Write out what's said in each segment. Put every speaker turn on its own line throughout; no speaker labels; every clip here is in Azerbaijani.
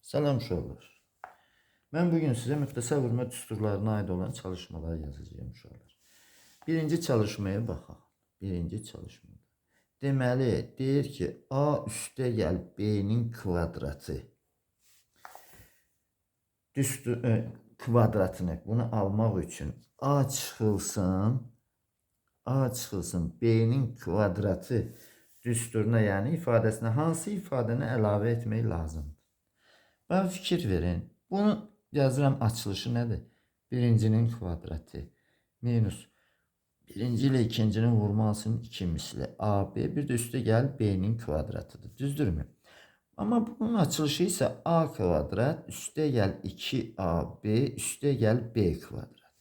Salam uşaqlar. Mən bugün sizə müxtəsər vurma düsturlarına aid olan çalışmalar yazacağım uşaqlar. Birinci çalışmaya baxaq. Birinci çalışmada. Deməli, deyir ki, A üstə gəl B'nin kvadratı. Kvadratını bunu almaq üçün A çıxılsın B'nin kvadratı düsturuna, yəni ifadəsinə hansı ifadəni əlavə etmək lazımdır? Ben fikir verin. Bunu yazıram, açılışı nedir? Birincinin kvadratı minus birinci ile ikincinin vurmasının 2 misli AB, bir de üstte gel B'nin kvadratıdır. Düzdür mü? Ama bunun açılışı ise A kvadrat üstte gel 2AB üstte gel B kvadrat.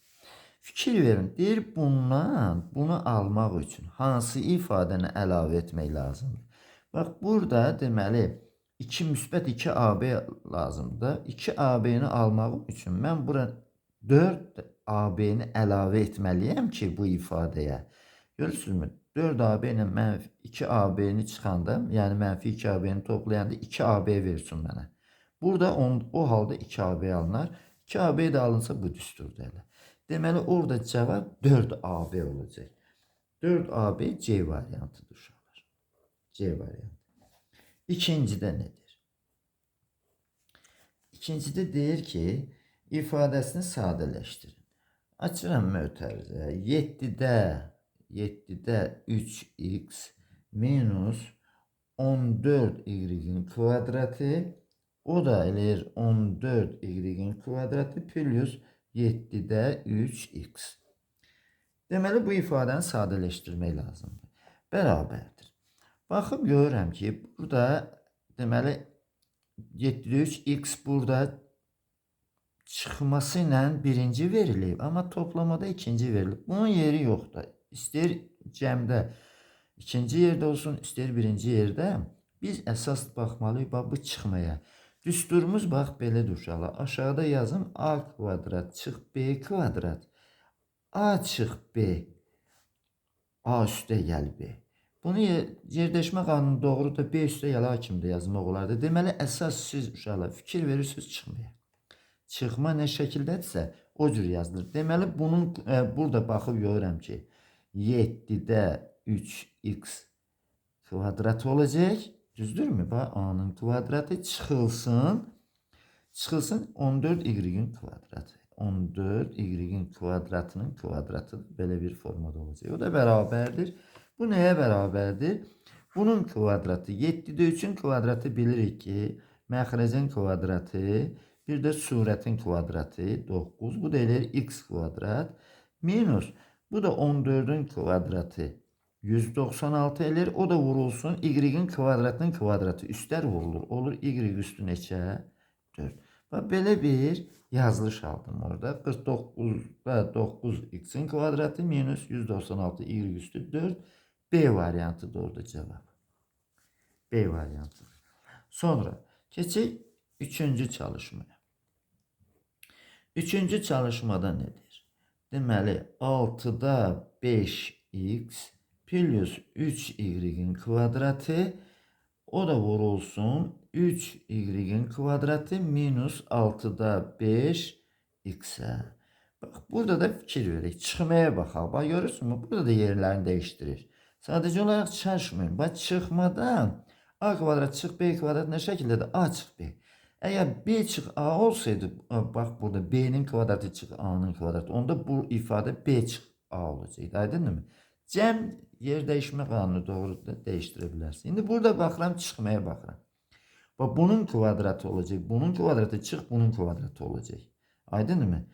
Fikir verin. Deyir bundan bunu almaq üçün hansı ifadəni əlavə etmək lazımdır? Bax burada deməli 2 müsbət 2 AB lazımdır. 2 AB-ni almağım üçün mən bura 4 AB-ni əlavə etməliyəm ki bu ifadəyə. Görürsünüzmü? 4 AB ilə mənfi 2 AB-ni çıxanda, yəni mənfi 2 AB-ni toplayanda 2 AB versin mənə. Burada o halda 2 AB alınar. 2 AB də alınsa bu düsturdur elə. Deməli orada cavab 4AB olacaq. 4AB C variantıdır uşaqlar. C variantı. İkincidə nədir? İkincidə deyir ki, ifadəsini sadələşdirin. Açıram mötərizə. 7-də 3x minus 14y-in kvadratı, o da eləyir 14y-in kvadratı plus 7-də 3x. Deməli bu ifadəni sadələşdirmək lazımdır. Bərabərdir. Baxıb görürəm ki, burada deməli 7-də 3x burada çıxması ilə birinci verilib, amma toplamada ikinci verilib. Bunun yeri yoxdur. İstəyir cəmdə ikinci yerdə olsun, istəyir birinci yerdə. Biz əsas baxmalıyıq bu çıxmaya. Düsturumuz bax belədir uşaqlar. Aşağıda yazım A kvadrat çıx B kvadrat. A çıx B. A üstə gəl B. Bunu yerləşmə qanunu doğrudur. B üstə gəl A kimi də yazmaq olardı. Deməli əsas siz uşaqlar fikir verirsiniz çıxmaya. Çıxma nə şəkildədirsə o cür yazılır. Deməli bunun burada baxıb görürəm ki 7-də 3x kvadrat olacaq. Düzdürmü? Bax A'nın kvadratı çıxılsın 14y-in kvadratı. 14y-in kvadratının kvadratı belə bir formada olacaq. O da bərabərdir. Bu nəyə bərabərdir? Bunun kvadratı 7-də 3-ün kvadratı bilirik ki, məxrəcin kvadratı, bir də surətin kvadratı 9. Bu da eləyir x kvadrat minus bu da 14-ün kvadratı 196 eləyir. O da vurulsun y-in kvadratının kvadratı. Üstlər vurulur. Olur y üstü neçə? 4. Bax belə bir yazılış aldım orada. 49'da 9x-in kvadratı minus 196 y üstü 4. B variantı da orada cevap. B variantı. Sonra keçək üçüncü çalışmaya. Üçüncü çalışmada nedir? Deməli 6'da 5x plus 3y-in kvadratı, o da vurulsun 3y-in kvadratı minus 6'da 5x-ə. Bax burada da fikir verək. Çıxmaya baxaq. Bax görürsünüzmü? Burada da yerlərini dəyişdirir. Sadəcə olaraq çalışmayın. Bax çıxmadan A kvadrat çıx B kvadrat nə şəkildədir? A çıx B. Əgər B çıx A olsaydı, bax burada B'nin kvadratı çıx A'nın kvadratı, onda bu ifadə B çıx A olacaqdı. Aydınmı? Cəm yer dəyişmə qanunu doğrudur, dəyişdirə bilərsin. İndi burada baxıram, çıxmaya baxıram. Bax bunun kvadratı olacaq, bunun kvadratı çıx, bunun kvadratı olacaq. Aydınmı?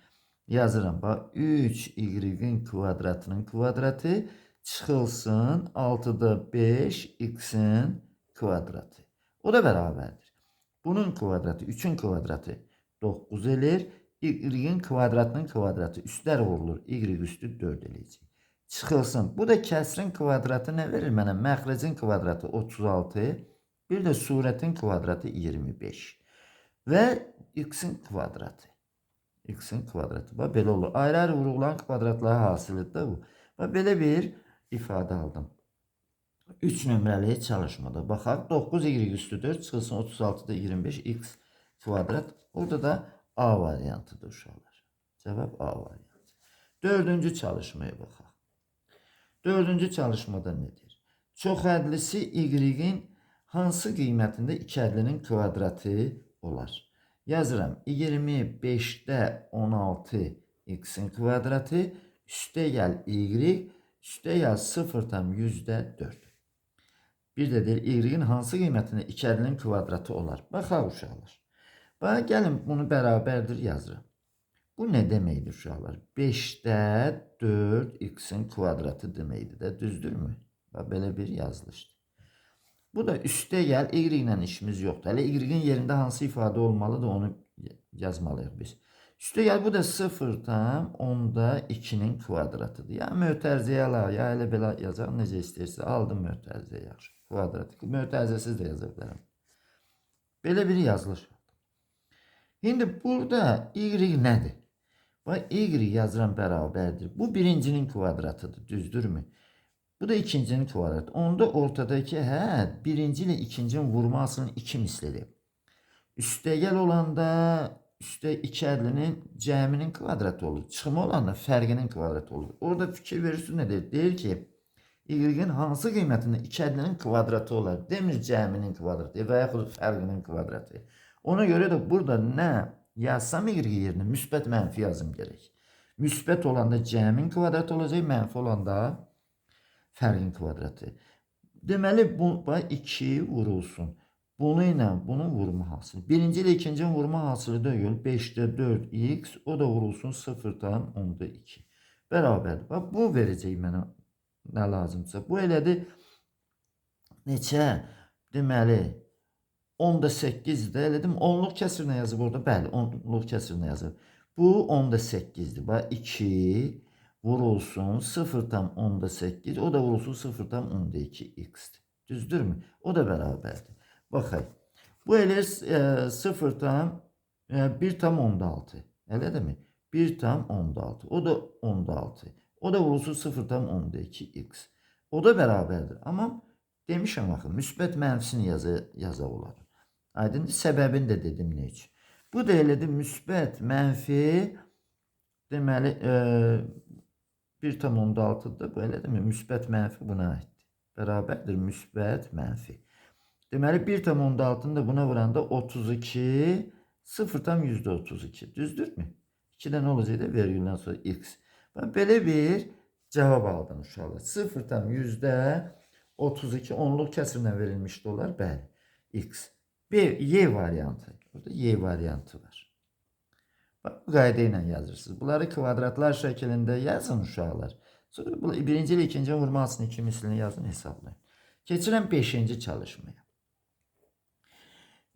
Yazıram. Bax 3y-in kvadratının kvadratı çıxılsın 6'da 5x-in kvadratı. O da bərabərdir. Bunun kvadratı 3'ün kvadratı 9 eləyir. Y-in kvadratının kvadratı üstlər vurulur. Y üstü 4 eləyəcək. Çıxılsın. Bu da kəsrin kvadratı nə verir mənə? Məxrəcin kvadratı 36. Bir də surətin kvadratı 25. Və x-in kvadratı. X-in kvadratı. Bax belə olur. Ayrı-ayrı vurulan kvadratlar hasilidir da bu. Bax belə bir ifadə aldım. 3 nömrəli çalışmada baxaq. 9y üstü 4 çıxılsın 36'da 25 x kvadrat. Orada da A variantıdır uşaqlar. Cevap A variantı. Dördüncü çalışmaya baxaq. Dördüncü çalışmada nedir? Çoxhədlisi y-in hansı qiymətində iki ədlinin kvadratı olar? Yazıram. 25'də 16 x'in kvadratı üstəgəl y üstəgəl 0,4. Bir də deyir y-in hansı qiymətində iki ədlinin kvadratı olar? Baxaq uşaqlar. Bax gəlin bunu bərabərdir yazıram. Bu ne deməkdir uşaqlar? 5'də 4 x'in kvadratı deməkdir də, düzdürmü? Bax belə bir yazılışdır. Bu da üstəgəl y ilə işimiz yoxdur. Hələ y-in yerində hansı ifadə olmalıdır onu yazmalıyıq biz. Üstəgəl bu da 0,2'nin kvadratıdır. Ya mötərizəyə ala, ya elə belə yazaq, necə istəyirsə. Aldım mötərizəyə yaxşı. Kvadrat. Mötərizəsiz də yaza bilərəm. Belə bir yazılış var. Şimdi burada y nədir? Bax, y yazıram bərabərdir. Bu birincinin kvadratıdır, düzdürmü? Bu da ikincinin kvadratı. Onda ortadaki birinci ile ikincinin vurmasının iki mislidir. Üstəgəl olanda üstə iki ədlinin cəminin kvadratı olur. Çıxımı olanda fərqinin kvadratı olur. Orada fikir verirsiniz nedir? Deyir ki, y-in hansı qiymətində iki ədlinin kvadratı olar? Demir cəminin kvadratı və yaxud fərqinin kvadratı. Ona göre de burada nə yazsam y yerinə müsbət mənfi yazım gerek. Müsbət olanda cəmin kvadratı olacaq, mənfi olanda fərqin kvadratı. Deməli bu 2 vurulsun. Bunu ilə bunun vurma hasılı. Birinci ile ikincinin vurma hasılı deyil. 5'də 4x o da vurulsun 0,2. Bərabərdir. Bax bu verəcək mənə nə lazımsa. Bu elədir neçə? Deməli 10'da 8'de elədim. 10'luq kəsirlə yazıb orada. Bəli, 10'luq kəsirlə yazıb. Bu 10'da 8'dir. Bax 2 vurulsun 0,10'da 8. O da vurulsun 0,10'da 2x'dir. Düzdürmü? O da bərabərdir. Baxayım. Bu elə 1,6. Elə də mi? 1,6. O da 10,6. O da vurulsun 0,10'da 2x. O da bərabərdir. Amma demişəm axı, müsbət mənfisini yaza olar. Aydın, səbəbini də dedim ne üçün. Bu da elədir müsbət mənfi, deməli 1,6'dır. Bu elədir mi? Müsbət mənfi buna aiddir. Bərabərdir müsbət mənfi. Deməli 1,6'ını da buna vuranda 32, 0,32. Düzdürmü? 2'də nə olacaq da vergüldən sonra x. Belə bir cavab aldım uşaqlar. 0,32 onluq kəsirlə verilmiş dolar. Bəli. X. Y variantı. Burada Y variantı var. Bak, bu qayda ilə yazırsınız. Bunları kvadratlar şəklində yazın uşaqlar. Sonra birinci ile ikinci vurmasının iki mislini yazın, hesablayın. Keçirəm 5-ci çalışmaya.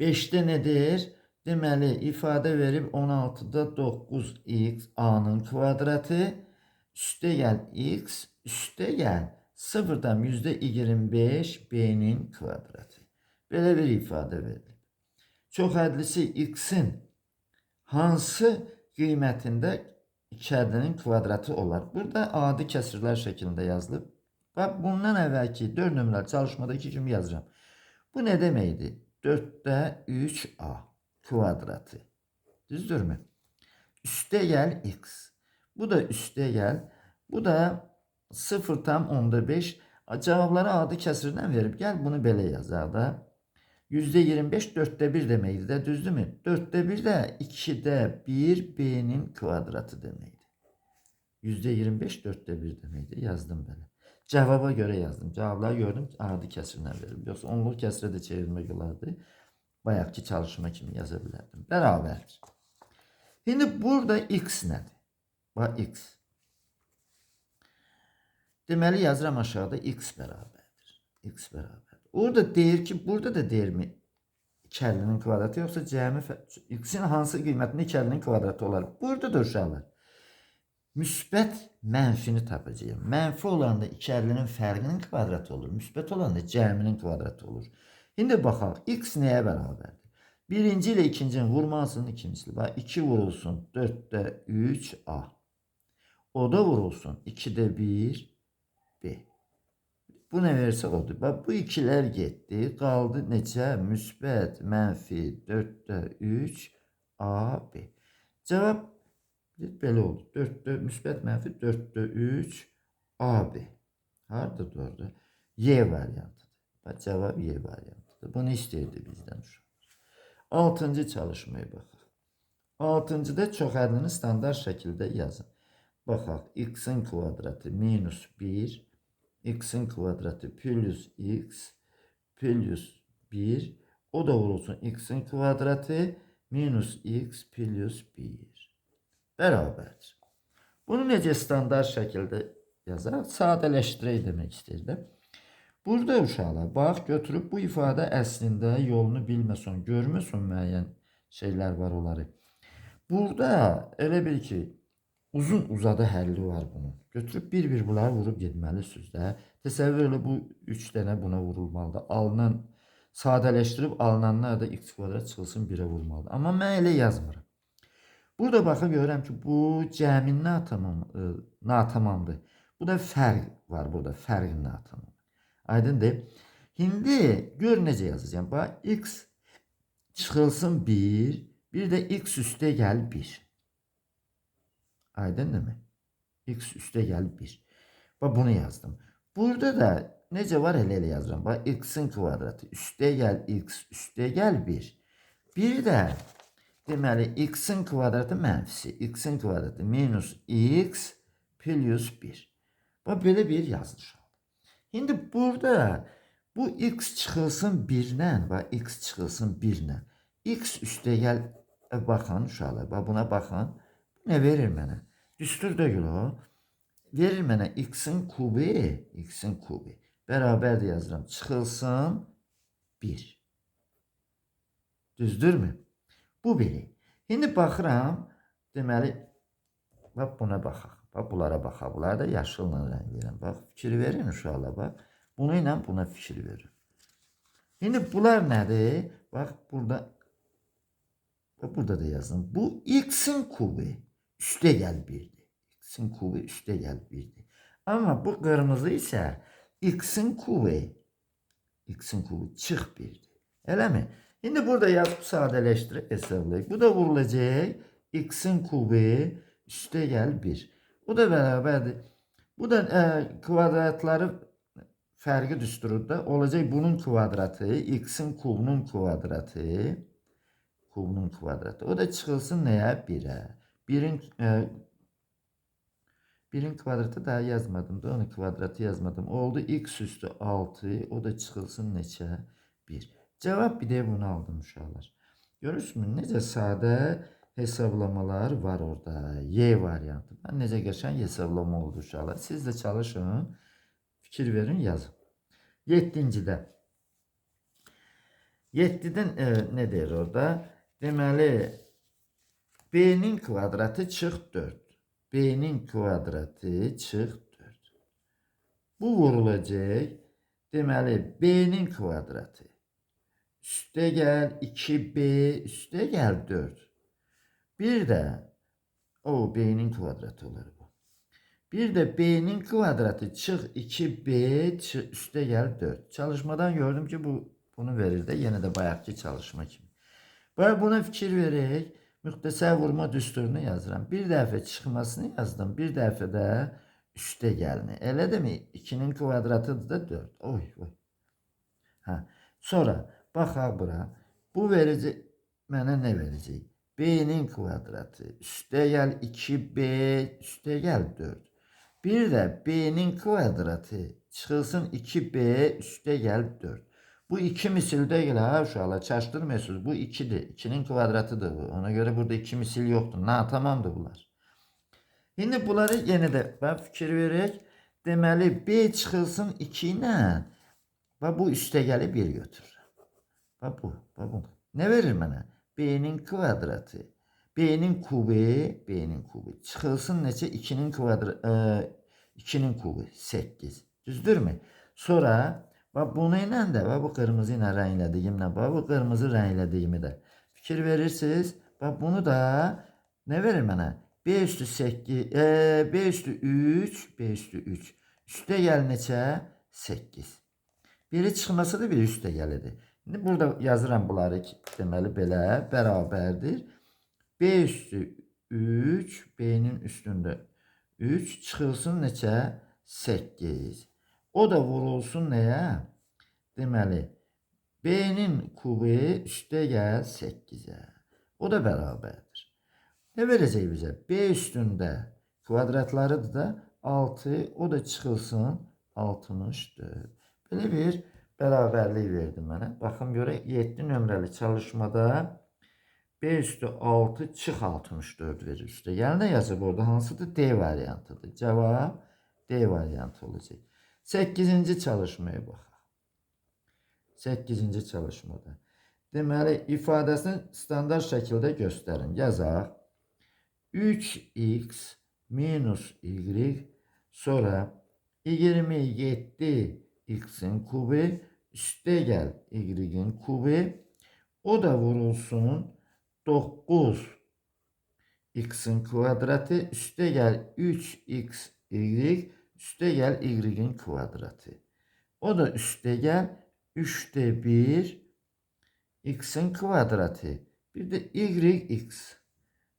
5'də nedir? Deməli ifadə verib 16'da 9x a''nın kvadratı üstəgəl x üstəgəl 0,25 b'nin kvadratı. Belə bir ifadə verilib. Çoxhədlisi x'in hansı qiymətində iki ədlinin kvadratı olar? Burada adi kəsirlər şəklində yazılıb. Bax, bundan əvvəlki 4 nömrəli çalışmadakı kimi yazıram. Bu nə deməkdir? 4'də 3a kvadratı. Düzdürmü? Üstəgəl x. Bu da üstəgəl. Bu da 0,5. Cavabları adi kəsirdən verib. Gəl bunu belə yazaq da. %25 4'də 1 deməkdir də, düzdürmü? 4'də 1 də 2'də 1 b'nin kvadratı deməkdir. %25 4'də 1 deməkdir. Yazdım belə. Cavaba göre yazdım. Cavabları gördüm. Adi kəsirdən verib. Yoxsa onluq kəsirə də çevirmək olardı. Bayaqki çalışma kimi yaza bilərdim. Bərabərdir. Şimdi burada x nədir? Bax x. Deməli yazıram aşağıda x bərabərdir. X bərabərdir. Orada deyir ki, burada da deyir mi? İki ədlinin kvadratı yoxsa cəmi x'in hansı qiymətində iki ədlinin kvadratı olar? Burada da uşaqlar. Müsbət mənfini tapacağım. Mənfi olanda iki ədlinin fərqinin kvadratı olur. Müsbət olanda cəminin kvadratı olur. Şimdi baxaq. X nəyə bərabərdir? Birinci ile ikincinin vurmasının ikincisi. Bax, 2 vurulsun 4'də 3a. O da vurulsun 2'də 1 b. Bu ne verirse odur. Bak bu ikiler getdi. Qaldı neçə? Müsbət, mənfi 4-də 3 AB. Cavab belə oldu. 4-də müsbət, mənfi 4-də 3 AB. Hardadır orada? Y variantıdır. Bak cevap Y variantıdır. Bunu istəyirdi bizdən uşaq. 6-cı çalışmaya baxaq. 6-cıda çoxarını standart şəkildə yazın. Baxaq, x-in kvadratı minus 1, x-in kvadratı plus x plus 1, o da vurulsun x-in kvadratı minus x plus 1. Bərabərdir. Bunu necə standart şəkildə yazaraq sadələşdirək demək istəyirəm. Burada uşaqlar, bax götürüb bu ifadə əslində yolunu bilməsən, görməsən müəyyən şeylər var onları. Burada elə bil ki, uzun uzadı həlli var bunun. Götürüb bir-bir bunları vurub getməlisiniz də. Təsəvvür elə bu 3 dənə buna vurulmalıdır. Alınan, sadələşdirib alınanlar da x kvadrat çıxılsın 1-ə vurmalıdır. Amma mən elə yazmıram. Burada baxıb görürəm ki, bu cəmin natamamdır. Bu da fərq var burada, fərqin natamamı. Aydındır. Şimdi gör necə yazacağım. Bax, x çıxılsın 1, bir də x üstə gəl 1. Aydındır mı? X üstə gəl 1. Bax, bunu yazdım. Burada da necə var elə yazıram. Bax, x-in kvadratı üstə gəl x üstə gəl 1. Bir də deməli, x-in kvadratı mənfisi, x-in kvadratı minus x plus 1. Bax, belə bir yazılış. Şimdi burada bu x çıxılsın 1-lə, bax, x çıxılsın 1-lə. X üstə gəl, baxın uşaqlar, bax, buna baxın. Bu nə verir mənə? Düstur deyil o. Verir mənə x-in kubi, bərabər də yazıram, çıxılsın 1. Düzdürmü? Bu belə. Şimdi baxıram, deməli, bax, buna baxaq. Bax, bunlara baxaq. Bunlara da yaşılla rəng verin. Bax, fikir verin uşaqlar, bax. Bunu ilə buna fikir verin. Şimdi bunlar nədir? Bax, burada da yazın. Bu x-in kubi üstə gəl 1'dir. X-in kubi üstə gəl 1'dir. Amma bu qırmızı isə x-in kubi çıx 1'dir. Eləmi? Şimdi burada yazıb sadələşdirib hesablayıq. Bu da vurulacaq. X-in kubi üstə gəl 1. Bu da bərabərdir. Bu da kvadratları fərqi düsturunda olacaq. Bunun kvadratı, x-in kubunun kvadratı, o da çıxılsın nəyə? 1'ə. 1'in kvadratı daha yazmadım da, onu kvadratı yazmadım. Oldu x üstü 6, o da çıxılsın neçə? 1. Cevap bir de bunu aldım uşaqlar. Görürsünüz necə sadə hesablamalar var orada. Y variantı. Ben necə qəşəng hesablama oldu uşaqlar. Siz de çalışın, fikir verin, yazın. 7-cidə. 7'den ne deyir orada? Deməli, b'nin kvadratı çıx 4. B'nin kvadratı çıx 4. Bu vurulacaq. Deməli, b'nin kvadratı üstə gəl 2b üstə gəl 4. Bir də o b'nin kvadratı olur bu. Bir də b'nin kvadratı çıx 2b üstə gəl 4. Çalışmadan gördüm ki bunu verir də yenə də bayaqki çalışma kimi. Buna fikir verək. Müxtəsər vurma düsturunu yazıram. Bir dəfə çıxmasını yazdım. Bir dəfə də üstə gəlini. Elə mi? 2'nin kvadratıdır da 4. Oy. Ha. Sonra baxaq bura. Bu verəcək. Mənə nə verəcək? B'nin kvadratı üstə gəl 2b üstə gəl 4. Bir də b'nin kvadratı çıxılsın 2b üstə gəl 4. Bu 2 misil değil ha uşaqlar, çaşdırmıyorsunuz. Bu 2'dir. 2'nin kvadratıdır bu. Ona göre burada 2 misil yoktur. Tamamdır bunlar. Şimdi bunları yine de ben fikir verək. Deməli b çıxılsın 2 ilə. Və bu üstə gəli 1 götürür. Bax bu. Ne verir mənə? B'nin kvadratı. B'nin kubi çıxılsın neçə? 2'nin kvadratı 2'nin kubi 8. Düzdürmü? Sonra bax bunu ilə də, bax bu qırmızı ilə rənglədiyimlə, bax bu qırmızı rənglədiyimi də fikir verirsiniz. Bax bunu da nə verir mənə? B üstü 8, B üstü 3, üstə gəl neçə? 8. Biri çıxmasa da biri üstə gəlidir. İndi burada yazıram bunları deməli belə bərabərdir. B üstü 3, B'nin üstündə 3 çıxılsın neçə? 8. O da vurulsun nəyə? Deməli B'nin kubu üstə gəl 8'ə. O da bərabərdir. Ne verəcək bizə? B üstündə kvadratlarıdır da 6, o da çıxılsın 64. Belə bir bərabərlik verdi mənə. Baxın görək 7 nömrəli çalışmada B üstü 6 çıx 64 verir üstə. Yəni nə yazıb orada? Hansıdır? D variantıdır. Cavab D variantı olacaq. 8-ci çalışmaya baxaq. 8-ci çalışmada. Deməli, ifadəsini standart şəkildə göstərin. Yazaq. 3x minus y sonra 27 x'in kubu üstə gəl y'in kubu, o da vurulsun 9 x'in kvadratı üstə gəl 3x y üstə gəl y'in kvadratı. O da üstə gəl 3'te 1 x'in kvadratı. Bir de yx.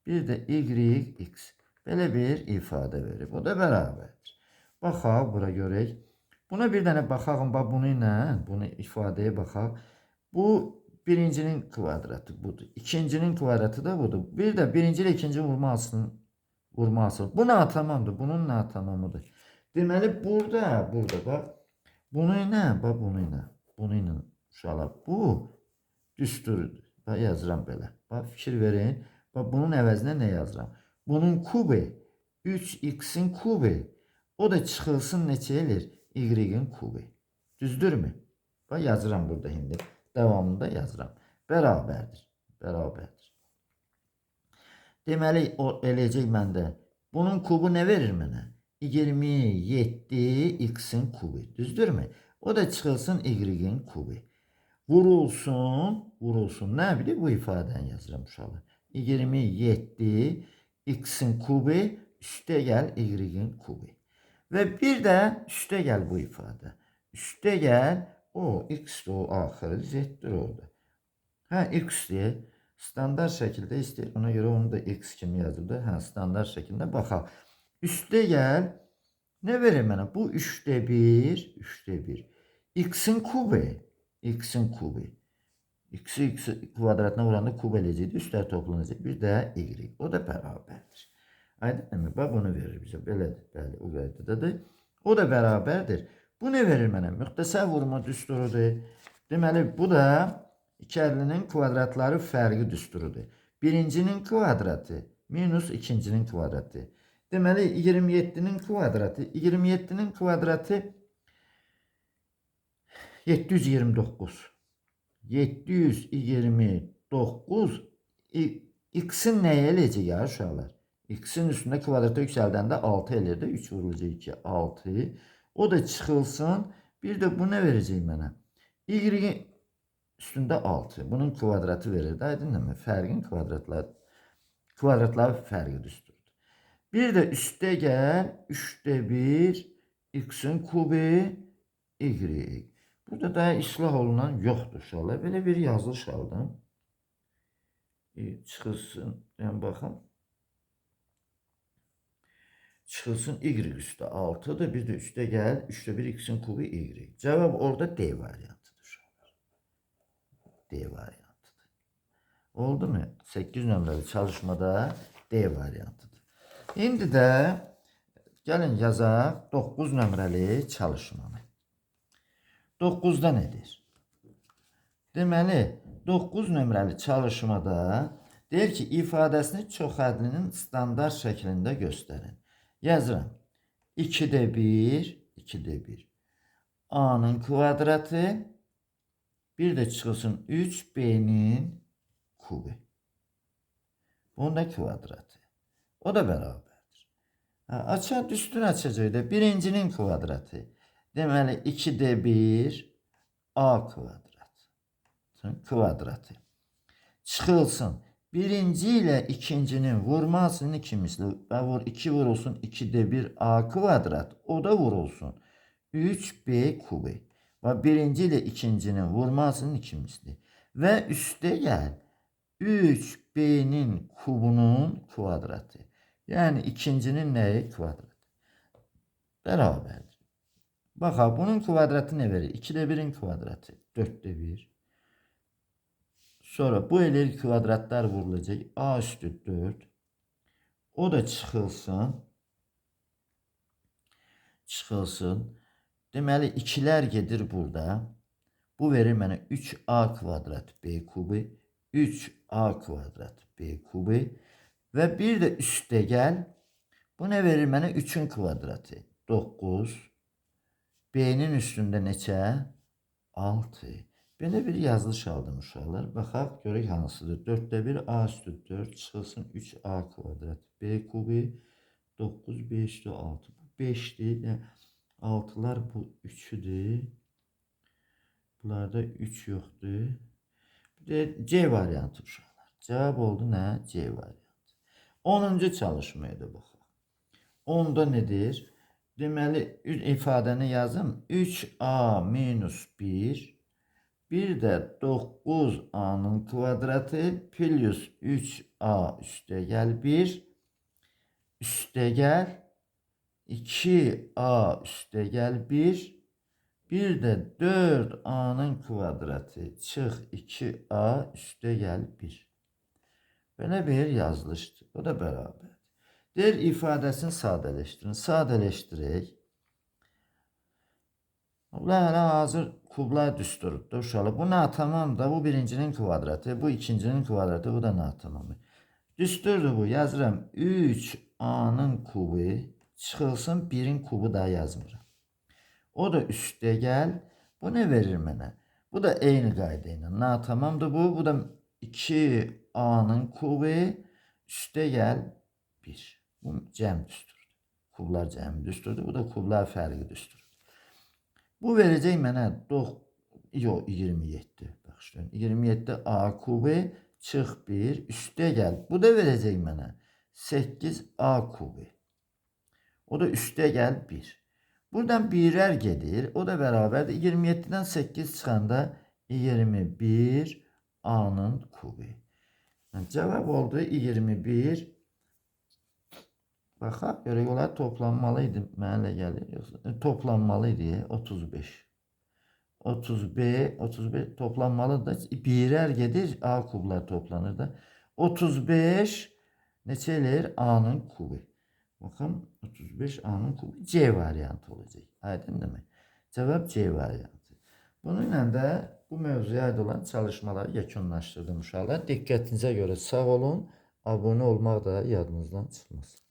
Bir de yx. Belə bir ifadə verib. O da bərabərdir. Baxaq, bura görək. Buna bir dənə baxaq, bunu ilə, bunu ifadəyə baxaq. Bu birincinin kvadratı budur. İkincinin kvadratı da budur. Bir de birinci ile ikinci vurması. Bu natamamdır. Bunun natamamıdır. Deməli, burada bax. Bunu ilə, bax bunu ilə. Bunu ilə uşaqlar. Bu düsturdur. Bax yazıram belə. Bax fikir verin. Bax bunun əvəzinə nə yazıram? Bunun kubu 3x'in kubu. O da çıxılsın neçə elir? Y'in kubu. Düzdürmü? Bax yazıram burada indi. Davamında yazıram. Bərabərdir. Bərabərdir. Deməli o eləcək məndə. Bunun kubu nə verir mənə? 27 x'in kubu. Düzdürmü? O da çıxılsın y'in kubu. Vurulsun. Nə bilir bu ifadəni yazıram uşaqlar. 27 x'in kubu üstə gəl y'in kubu. Və bir də üstə gəl bu ifadə. Üstə gəl o x o axırı zdir orada. Hə x deyə standart şəkildə istəyir. Ona görə onu da x kimi yazıb da. Hə standart şəkildə baxaq. Üstə gəl nə verir mənə? Bu 3'te 1 x'in kubu. X'in kubu. X'i x kvadratına vuranda kub eləcəkdir. Üstlər toplanacaq. Bir də y. O da bərabərdir. Aydınmı? Bax bunu verir bizə. Belədir. Bəli, o qaydadadır. O da bərabərdir. Bu nə verir mənə? Müxtəsər vurma düsturudur. Deməli, bu da ikəlinin kvadratları fərqi düsturudur. Birincinin kvadratı minus ikincinin kvadratı. Deməli, 27'nin kvadratı. 27'nin kvadratı 729. 729 x'in nəyə eləcək ya uşaqlar? X'in üstündə kvadrata yüksəldəndə 6 eləyir də 3 vurulacaq 2, 6. O da çıxılsın. Bir də bu nə verəcək mənə? Y'in üstündə 6. Bunun kvadratı verir də, aydınmı? Fərqin kvadratlar fərqi düsturdur. Bir də üstə gəl 3'te 1 x'in kubu y. Burada da islah olunan yoxdur uşaqlar. Belə bir yazılış aldım. Çıxılsın. Yəni baxın. Çıxılsın y üstə 6'dır. Bir də üstə gəl 3'te 1 x'in kubu y. Cavab orada D variantıdır uşaqlar. D variantıdır. Oldu mu? 8 nömrəli çalışmada D variantıdır. İndi də gəlin yazaq 9 nömrəli çalışmanı. 9'da nedir? Deməli, 9 nömrəli çalışmada deyir ki, ifadəsini çoxhədlinin standart şəklində göstərin. Yazıram. 2'de 1 A'nın kvadratı bir də çıxılsın 3 B'nin kubu. Bunun da kvadratı. O da bərabərdir. Açar üstünü açacaq da birincinin kvadratı. Deməli 2'de 1 A kvadratı. Çıxılsın. Birinci ile ikincinin vurmasının iki misli. 2 vurulsun 2'de 1 A kvadrat. O da vurulsun 3b kubu. Ve birinci ile ikincinin vurmasının ikimizdir. Ve üste gel 3b'nin kubunun kvadratı. Yani ikincinin neyi? Kvadratı. Beraberdir. Bax, bunun kvadratı ne verir? 2'də 1'in kvadratı. 4'də 1. Sonra bu eləyir kvadratlar vurulacaq. A üstü 4. O da çıxılsın. Deməli, 2'lər gedir burada. Bu verir mənə 3a kvadrat b kubu. 3a kvadrat b kubu. Ve bir de üste gel. Bu ne verir mənə? 3'ün kvadratı. 9. B'nin üstünde neçə? 6. Belə bir yazılış aldım uşaqlar. Baxaq, görək hansıdır. 4'də 1 a üstü 4 çıxılsın 3a kvadrat b kubu. 9 b üstü 6. Bu 5'dir. 6'lar bu 3'üdür. Bunlarda 3 yoxdur. Bir de C variantı uşaqlar. Cevap oldu nə? C variantı. 10-cu çalışmaya da baxaq. 10'da nedir? Deməli, ifadəni yazım. 3a minus 1. Bir de 9a'nın kvadratı plus 3a üste gel 1. Üste gel 2a üste gel 1. Bir de 4a'nın kvadratı çıx 2a üste gel 1. Böyle bir yazılışdır. O da beraber. Deyir ifadəsini sadələşdirin. Sadələşdirək. Bunlar hələ hazır kublar düsturdur uşaqlar. Bu natamam da bu birincinin kvadratı, bu ikincinin kvadratı, bu da natamamı. Düsturdur bu. Yazıram 3a'nın kubu çıxılsın 1'in kubu da yazmıram. O da üste gel. Bu ne verir mənə? Bu da eyni qayda ilə. Natamamdır bu. Bu da 2a'nın kubu üste gel 1. Bu cəm düsturdur. Kublar cəmi düsturdur. Bu da kublar fərqi düsturdur. Bu verəcək mənə 27. Baxın, 27 a kubu çıx 1 üste gel. Bu da verəcək mənə 8 a kubu. O da üste gel 1. Buradan birler gelir. O da beraber 27'den 8 çıxanda 21 a'nın kubu. Yani cevap oldu 21. Baxaq, görək olar toplanmalıydı. Mənə gəlir. Yoxsa toplanmalıydı 35. 35 toplanmalıdır. Birler gedir, a kublar toplanır da. 35 neçə eləyir? A'nın kubu. Bakın 35 a'nın kubu C variantı olacak. Aydın değil mi? Cevap C variantı. Bununla da bu mövzuya aid olan çalışmaları yekunlaşdırdım uşaqlar. Diqqətinizə görə sağ olun. Abone olmaq da yadınızdan çıxmasın.